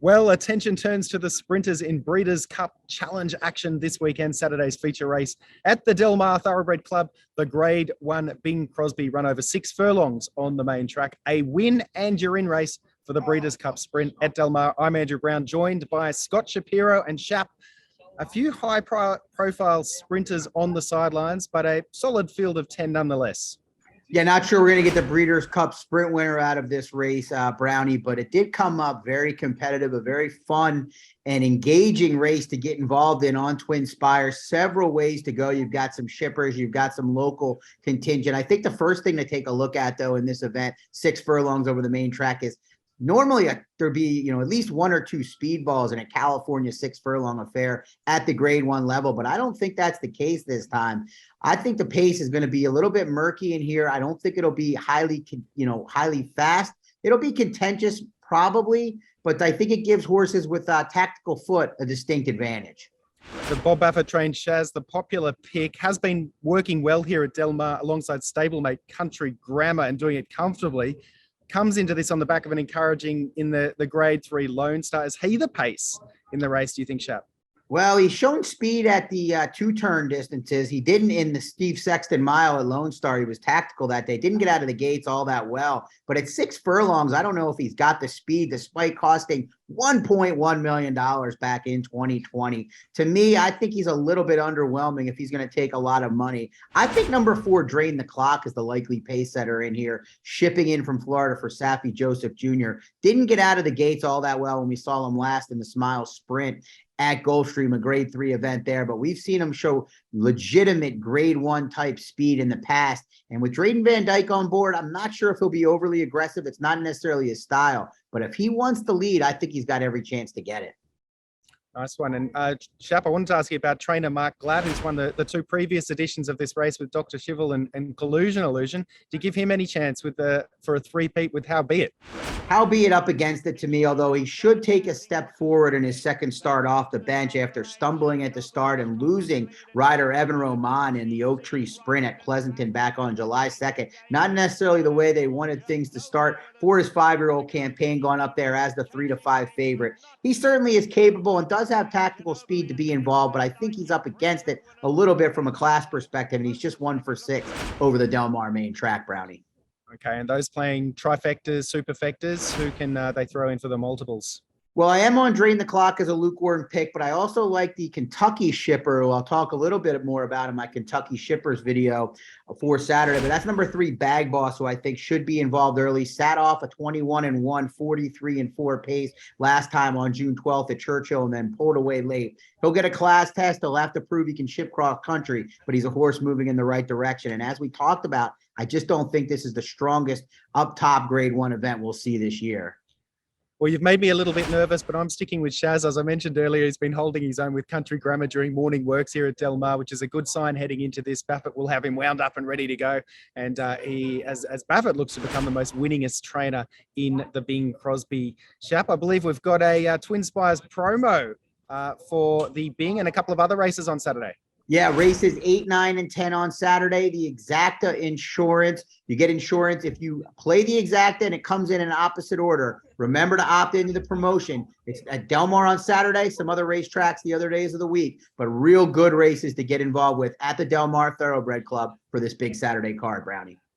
Well, attention turns to the sprinters in Breeders Cup Challenge action this weekend. Saturday's feature race at the Del Mar Thoroughbred Club. The Grade 1 Bing Corsby run over 6 furlongs on the main track. A win and you're in race for the Breeders Cup Sprint at Del Mar. I'm Andrew Brown, joined by Scott Shapiro and Shap. A few high-profile sprinters on the sidelines, but a solid field of 10 nonetheless. Yeah, not sure we're going to get the Breeders' Cup Sprint winner out of this race, Brownie, but it did come up very competitive, a very fun and engaging race to get involved in on TwinSpires. Several ways to go. You've got some shippers, you've got some local contingent. I think the first thing to take a look at, though, in this event, 6 furlongs over the main track, is normally there'd be, at least 1 or 2 speedballs in a California 6 furlong affair at the Grade 1 level, but I don't think that's the case this time. I think the pace is going to be a little bit murky in here. I don't think it'll be highly fast. It'll be contentious probably, but I think it gives horses with tactical foot a distinct advantage. The Bob Baffert trained SHAAZ, the popular pick, has been working well here at Del Mar alongside stablemate Country Grammar and doing it comfortably. Comes into this on the back of an encouraging in the Grade 3 Lone Star. Is he the pace in the race, do you think, Shap? Well, he's shown speed at the 2-turn distances. He didn't in the Steve Sexton mile at Lone Star. He was tactical that day. Didn't get out of the gates all that well. But at 6 furlongs, I don't know if he's got the speed despite costing $1.1 million back in 2020. To me, I think he's a little bit underwhelming if he's going to take a lot of money. I think number 4, Drain the Clock, is the likely pace setter in here, shipping in from Florida for Saffie Joseph Jr. Didn't get out of the gates all that well when we saw him last in the Smile Sprint at Gulfstream, a Grade 3 event there, but we've seen him show legitimate Grade 1 type speed in the past. And with Drayden Van Dyke on board, I'm not sure if he'll be overly aggressive. It's not necessarily his style, but if he wants to lead, I think he's got every chance to get it. Nice one. And Shap, I wanted to ask you about trainer Mark Glad, who's won the 2 previous editions of this race with Dr. Shivel and Collusion Illusion. Do you give him any chance for a three-peat with HOWBEIT? HOWBEIT up against it to me, although he should take a step forward in his second start off the bench after stumbling at the start and losing rider Evan Roman in the Oak Tree Sprint at Pleasanton back on July 2nd. Not necessarily the way they wanted things to start for his 5-year-old campaign, going up there as the 3-5 favorite. He certainly is capable and does have tactical speed to be involved, but I think he's up against it a little bit from a class perspective, and he's just 1 for 6 over the Del Mar main track, Brownie. Okay, and those playing trifectas, superfectas, who can they throw in for the multiples? Well, I am on Drain the Clock as a lukewarm pick, but I also like the Kentucky shipper, who I'll talk a little bit more about in my Kentucky shippers video for Saturday. But that's number 3, Bag Boss, who I think should be involved early. Sat off a 21-1, 43-4 pace last time on June 12th at Churchill and then pulled away late. He'll get a class test. He'll have to prove he can ship cross country, but he's a horse moving in the right direction. And as we talked about, I just don't think this is the strongest up top Grade 1 event we'll see this year. Well, you've made me a little bit nervous, but I'm sticking with SHAAZ. As I mentioned earlier, he's been holding his own with Country Grammar during morning works here at Del Mar, which is a good sign heading into this. Baffert will have him wound up and ready to go. And he, as Baffert looks to become the most winningest trainer in the Bing Crosby Shap. I believe we've got a TwinSpires promo for the Bing and a couple of other races on Saturday. Yeah, races 8, 9, and 10 on Saturday. The Exacta insurance. You get insurance if you play the Exacta and it comes in opposite order. Remember to opt into the promotion. It's at Del Mar on Saturday, some other racetracks the other days of the week, but real good races to get involved with at the Del Mar Thoroughbred Club for this big Saturday card, Brownie.